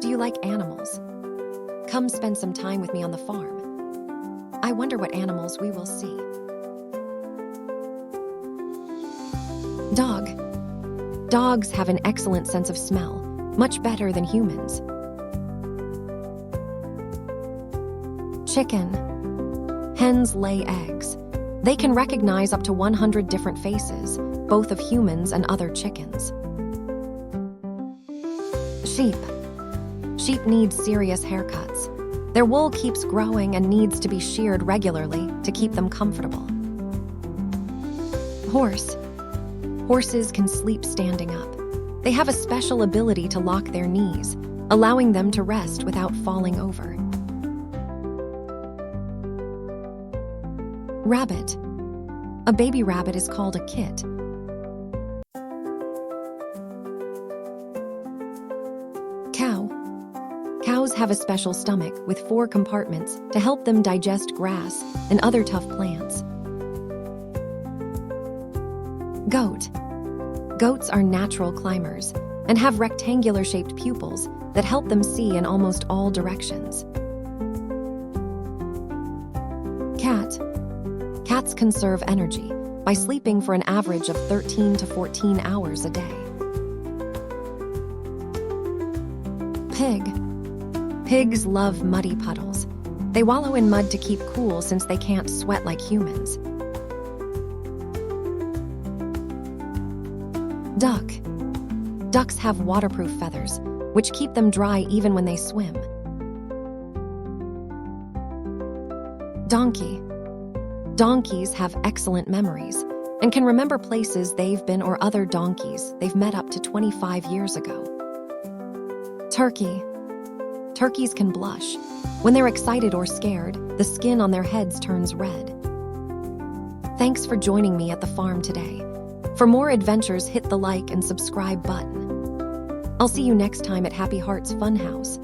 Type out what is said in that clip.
Do you like animals? Come spend some time with me on the farm. I wonder what animals we will see. Dog. Dogs have an excellent sense of smell, much better than humans. Chicken. Hens lay eggs. They can recognize up to 100 different faces, both of humans and other chickens. Sheep. Sheep need serious haircuts. Their wool keeps growing and needs to be sheared regularly to keep them comfortable. Horse. Horses can sleep standing up. They have a special ability to lock their knees, allowing them to rest without falling over. Rabbit. A baby rabbit is called a kit. Cow. Cows have a special stomach with 4 compartments to help them digest grass and other tough plants. Goat. Goats are natural climbers and have rectangular-shaped pupils that help them see in almost all directions. Cat. Cats conserve energy by sleeping for an average of 13 to 14 hours a day. Pig. Pigs love muddy puddles. They wallow in mud to keep cool since they can't sweat like humans. Duck. Ducks have waterproof feathers, which keep them dry even when they swim. Donkey. Donkeys have excellent memories and can remember places they've been or other donkeys they've met up to 25 years ago. Turkey. Turkeys can blush. When they're excited or scared, the skin on their heads turns red. Thanks for joining me at the farm today. For more adventures, hit the like and subscribe button. I'll see you next time at Happy Hearts Funhouse.